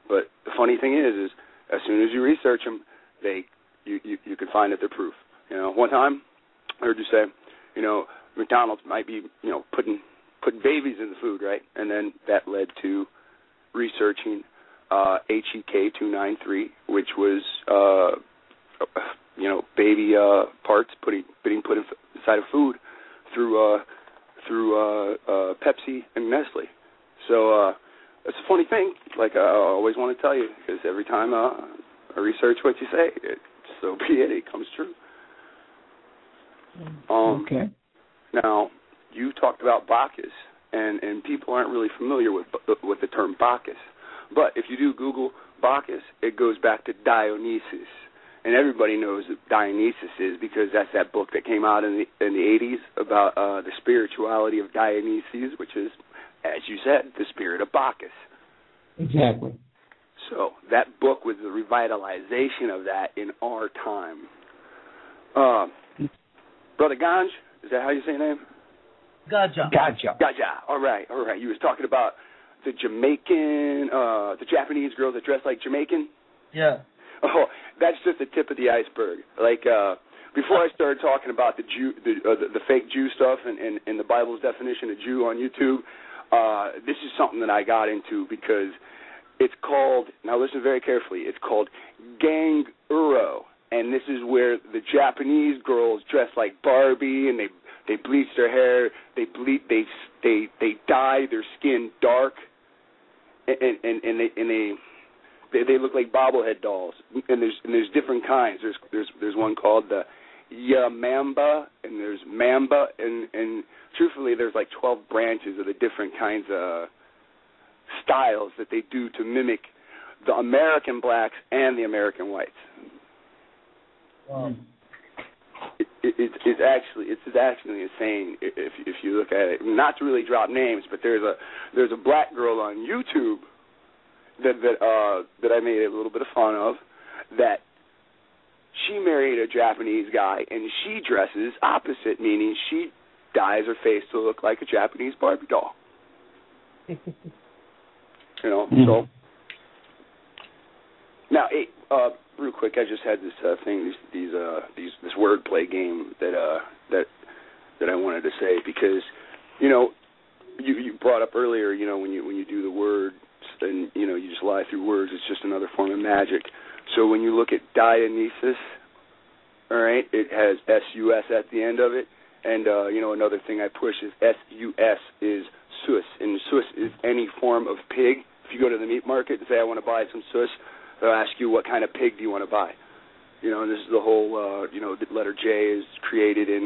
But the funny thing is as soon as you research them, you can find that they're proof. One time I heard you say, McDonald's might be, putting babies in the food, right? And then that led to researching HEK 293, which was baby parts being put inside of food through Pepsi and Nestle. So it's a funny thing. Like I always want to tell you, because every time I research what you say, so be it. It comes true. Okay. Now, you talked about Bacchus, and people aren't really familiar with the term Bacchus. But if you do Google Bacchus, it goes back to Dionysus. And everybody knows what Dionysus is because that's that book that came out in the 80s about the spirituality of Dionysus, which is, as you said, the spirit of Bacchus. Exactly. So that book was the revitalization of that in our time. Brother Ganj, is that how you say your name? Gotcha. All right. You was talking about the Jamaican, the Japanese girls that dress like Jamaican? Yeah. Oh, that's just the tip of the iceberg. Like, before I started talking about the fake Jew stuff and the Bible's definition of Jew on YouTube, this is something that I got into because it's called, now listen very carefully, it's called Gang-uro. And this is where the Japanese girls dress like Barbie, and they bleach their hair, they dye their skin dark, and they look like bobblehead dolls. And there's different kinds. There's one called the Yamamba, and there's Mamba, and truthfully there's like 12 branches of the different kinds of styles that they do to mimic the American blacks and the American whites. Wow. It's actually insane if you look at it. Not to really drop names, but there's a black girl on YouTube that I made a little bit of fun of, that she married a Japanese guy and she dresses opposite, meaning she dyes her face to look like a Japanese Barbie doll. So now, real quick, I just had this thing, this wordplay game that I wanted to say, because you brought up earlier, when you do the words and you just lie through words, it's just another form of magic. So when you look at Dionysus, all right, it has S-U-S at the end of it, and another thing I push is S-U-S is sus, and sus is any form of pig. If you go to the meat market and say I want to buy some sus, they'll ask you what kind of pig do you want to buy. And this is the whole, the letter J is created in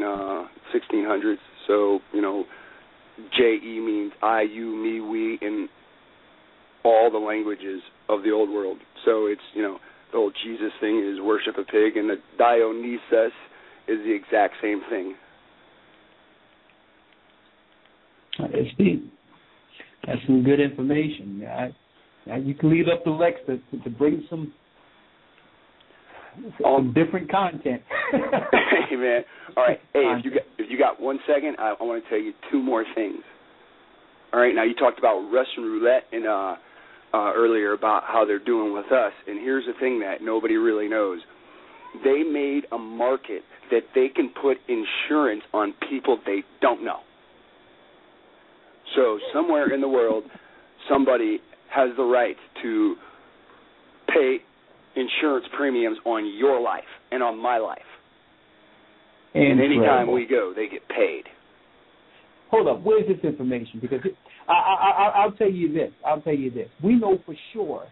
1600s. So, J-E means I, you, me, we in all the languages of the old world. So it's, the whole Jesus thing is worship a pig, and the Dionysus is the exact same thing. That's some good information. Now you can leave up to Lex to bring some different content. Hey, man. All right. Hey, if you got 1 second, I want to tell you two more things. All right. Now, you talked about Russian roulette and earlier about how they're doing with us. And here's the thing that nobody really knows. They made a market that they can put insurance on people they don't know. So somewhere in the world, somebody has the right to pay insurance premiums on your life and on my life. And anytime we go, they get paid. Hold up. Where's this information? Because I'll tell you this. We know for sure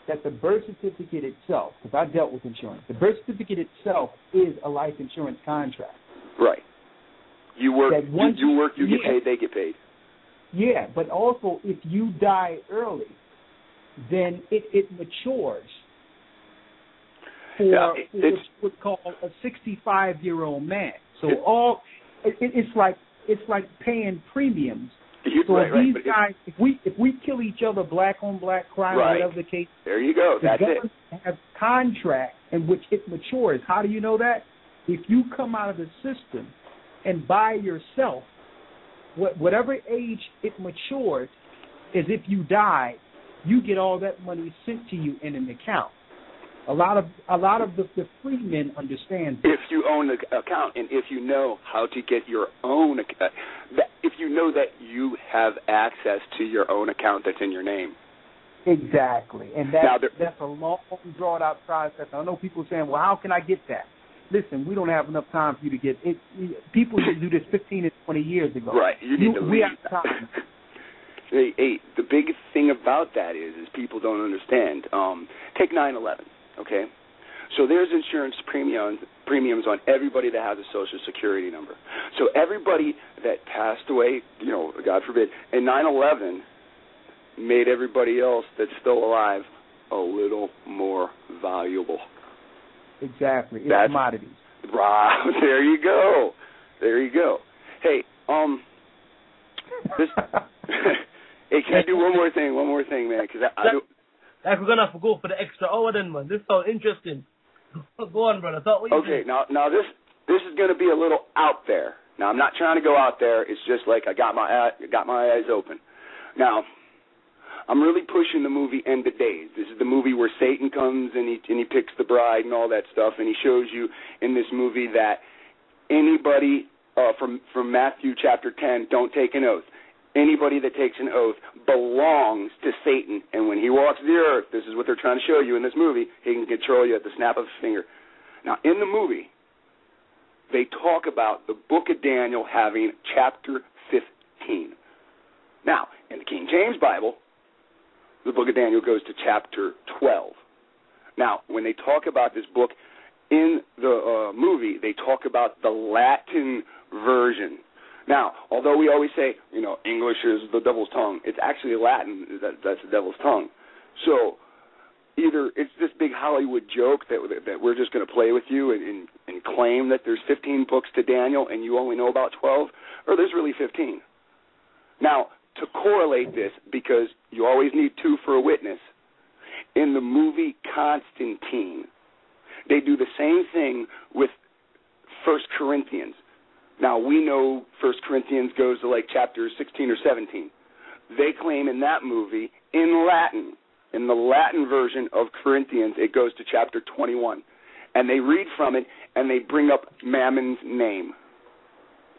that the birth certificate itself, because I dealt with insurance, the birth certificate itself is a life insurance contract. Right. You work, you get paid, they get paid. Yeah, but also if you die early, then it matures for what's called a 65-year-old man. So it's like paying premiums. So these guys, if we kill each other, black on black crime, whatever the case, there you go. That's it. Have contract in which it matures. How do you know that? If you come out of the system and by yourself, whatever age it matures, is if you die, you get all that money sent to you in an account. A lot of the free men understand this. If you own the account, and if you know how to get your own account, if you know that you have access to your own account that's in your name. Exactly, and that's a long, drawn-out process. I know people saying, well, how can I get that? Listen, we don't have enough time for you to get it. People used to do this 15 and 20 years ago. Right, you need to leave. We have time. Hey, the big thing about that is people don't understand. Take 9/11, okay? So there's insurance premiums on everybody that has a Social Security number. So everybody that passed away, God forbid, in 9/11 made everybody else that's still alive a little more valuable. Exactly. It's commodities. Right. There you go. Hey, this. Hey, can I do one more thing, man? Because we're gonna have to go for the extra hour, then, man. This sounds interesting. Go on, brother. Okay, now this is gonna be a little out there. Now I'm not trying to go out there. It's just like I got my eyes open. Now I'm really pushing the movie End of Days. This is the movie where Satan comes and he picks the bride and all that stuff, and he shows you in this movie that anybody from Matthew chapter 10, don't take an oath. Anybody that takes an oath belongs to Satan, and when he walks the earth, this is what they're trying to show you in this movie, he can control you at the snap of his finger. Now, in the movie, they talk about the book of Daniel having chapter 15. Now, in the King James Bible, the book of Daniel goes to chapter 12. Now, when they talk about this book in the movie, they talk about the Latin version. Now, although we always say, English is the devil's tongue, it's actually Latin that's the devil's tongue. So either it's this big Hollywood joke that we're just going to play with you and claim that there's 15 books to Daniel and you only know about 12, or there's really 15. Now, to correlate this, because you always need two for a witness, in the movie Constantine, they do the same thing with 1 Corinthians. Now, we know 1 Corinthians goes to like chapter 16 or 17. They claim in that movie, in Latin, in the Latin version of Corinthians, it goes to chapter 21. And they read from it, and they bring up Mammon's name.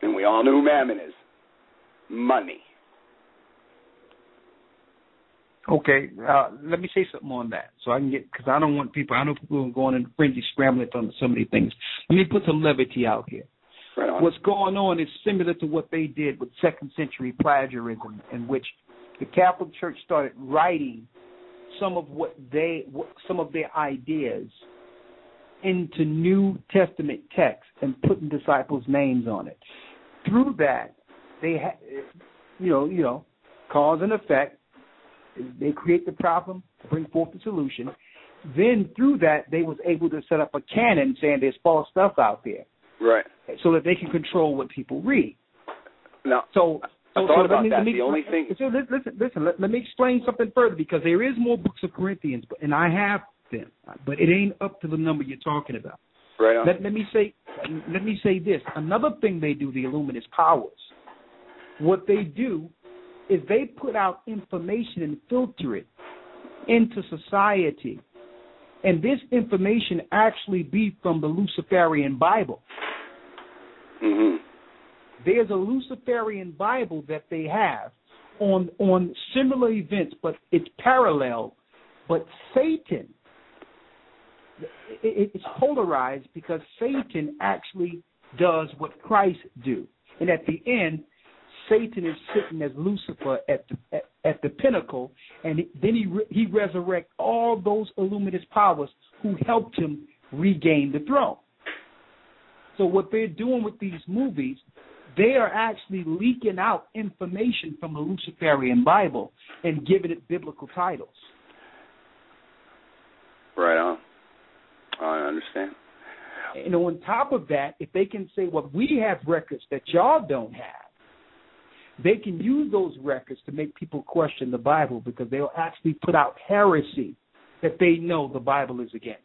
And we all know who Mammon is. Money. Okay, let me say something on that, so I can because I know people are going in frenzy scrambling from so many things. Let me put some levity out here. Right. What's going on is similar to what they did with second century plagiarism, in which the Catholic Church started writing some of their ideas into New Testament texts and putting disciples' names on it. Through that, they cause and effect. They create the problem, bring forth the solution. Then through that, they was able to set up a canon saying there's false stuff out there. Right. So that they can control what people read. Now, I thought about that. The only thing... Listen, let me explain something further, because there is more books of Corinthians, and I have them, but it ain't up to the number you're talking about. Right on. Let me say this. Another thing they do, the Illuminist powers, what they do is they put out information and filter it into society. And this information actually be from the Luciferian Bible. Mm-hmm. There's a Luciferian Bible that they have on similar events, but it's parallel. But Satan, it's polarized because Satan actually does what Christ do. And at the end, Satan is sitting as Lucifer at the pinnacle, and then he resurrects all those Illuminist powers who helped him regain the throne. So what they're doing with these movies, they are actually leaking out information from the Luciferian Bible and giving it biblical titles. Right on. I understand. And on top of that, if they can say, well, we have records that y'all don't have, they can use those records to make people question the Bible, because they'll actually put out heresy that they know the Bible is against.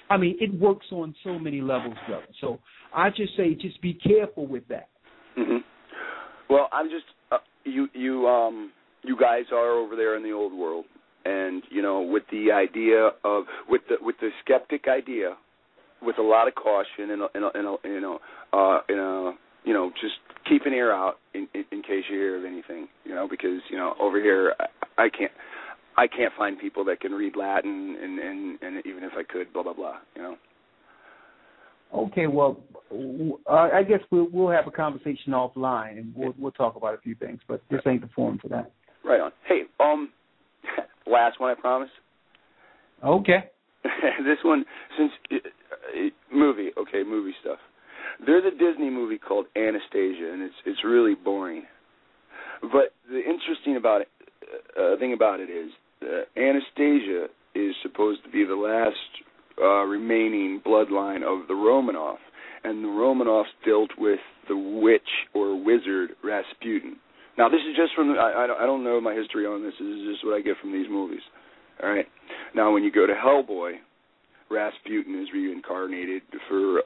I mean, it works on so many levels, brother. So I just say, just be careful with that. Mm-hmm. Well, I'm just you guys are over there in the old world, and with the idea of with the skeptic idea, with a lot of caution and just keep an ear out in case you hear of anything, because over here I can't find people that can read Latin, and even if I could, blah blah blah, Okay, well, I guess we'll have a conversation offline, and we'll talk about a few things, but this ain't the forum for that. Right on. Hey, last one, I promise. Okay. This one, since movie stuff. There's a Disney movie called Anastasia, and it's really boring. But the interesting thing about it is Anastasia is supposed to be the last remaining bloodline of the Romanovs, and the Romanovs dealt with the witch or wizard Rasputin. Now, this is just from I don't know my history on this. This is just what I get from these movies. All right. Now, when you go to Hellboy, Rasputin is reincarnated for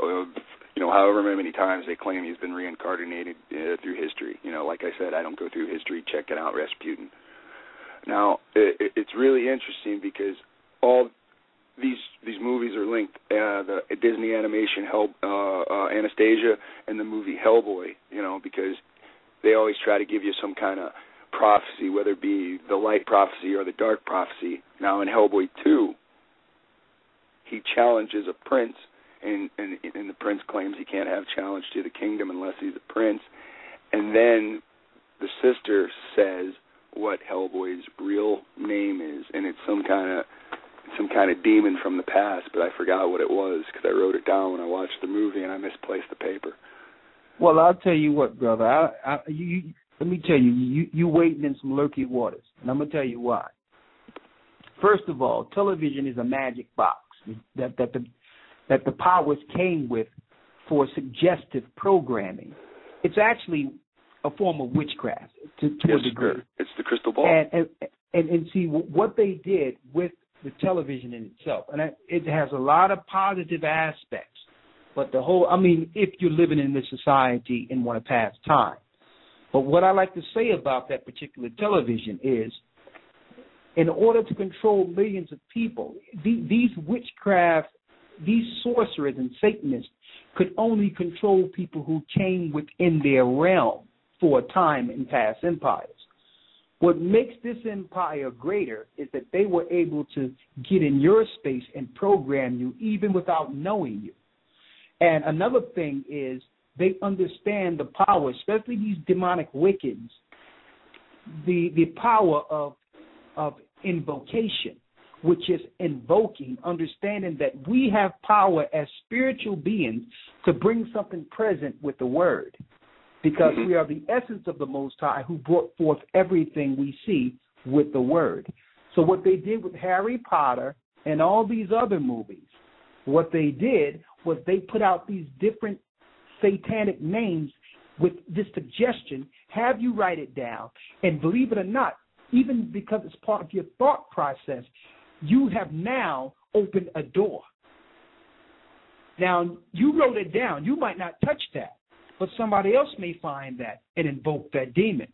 however many times they claim he's been reincarnated through history. Like I said, I don't go through history. Check it out, Rasputin. Now, it's really interesting because all these movies are linked. The Disney animation Anastasia and the movie Hellboy, because they always try to give you some kind of prophecy, whether it be the light prophecy or the dark prophecy. Now, in Hellboy 2, he challenges a prince, and the prince claims he can't have challenge to the kingdom unless he's a prince. And then the sister says what Hellboy's real name is, and it's some kind of demon from the past, but I forgot what it was because I wrote it down when I watched the movie and I misplaced the paper. Well, I'll tell you what, brother. Let me tell you, you wading in some murky waters, and I'm going to tell you why. First of all, television is a magic box that the powers came with for suggestive programming. It's actually a form of witchcraft to a degree. Sure. It's the crystal ball. And see what they did with the television in itself, and it has a lot of positive aspects. But if you're living in this society and want to pass time. But what I like to say about that particular television is, in order to control millions of people, these witchcraft, these sorcerers and Satanists could only control people who came within their realm for a time in past empires. What makes this empire greater is that they were able to get in your space and program you even without knowing you. And another thing is they understand the power, especially these demonic Wiccans, the power of invocation, which is invoking, understanding that we have power as spiritual beings to bring something present with the word, because we are the essence of the Most High who brought forth everything we see with the word. So what they did with Harry Potter and all these other movies, what they did was they put out these different satanic names with this suggestion, have you write it down, and believe it or not, even because it's part of your thought process, you have now opened a door. Now, you wrote it down. You might not touch that, but somebody else may find that and invoke that demon.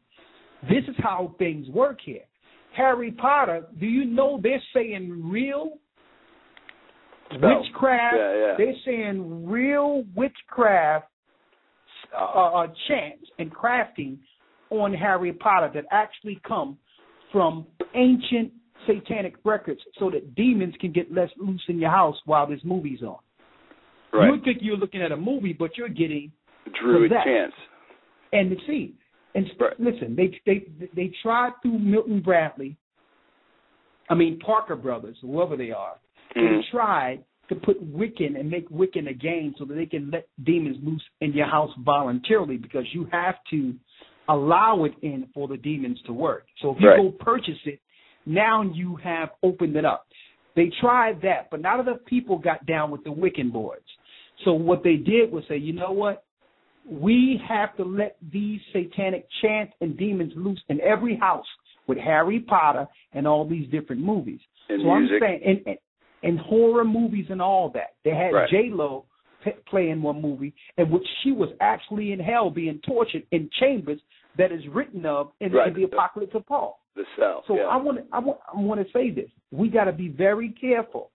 This is how things work here. Harry Potter, do you know they're saying real witchcraft? Yeah. They're saying real witchcraft chants and crafting on Harry Potter that actually come from ancient satanic records so that demons can get less loose in your house while this movie's on. Right. You think you're looking at a movie, but you're getting Druid chants. And listen, they tried through Milton Bradley, Parker Brothers, whoever they are, they tried to put Wiccan and make Wiccan a game so that they can let demons loose in your house voluntarily, because you have to allow it in for the demons to work. So if you go purchase it, now you have opened it up. They tried that, but not enough people got down with the Wiccan boards. So what they did was say, you know what? We have to let these satanic chants and demons loose in every house with Harry Potter and all these different movies. And so music. I'm saying, and horror movies and all that. They had J-Lo play in one movie in which she was actually in hell being tortured in chambers that is written of in the Apocalypse of Paul. The cell. So yeah. I want to say this. We got to be very careful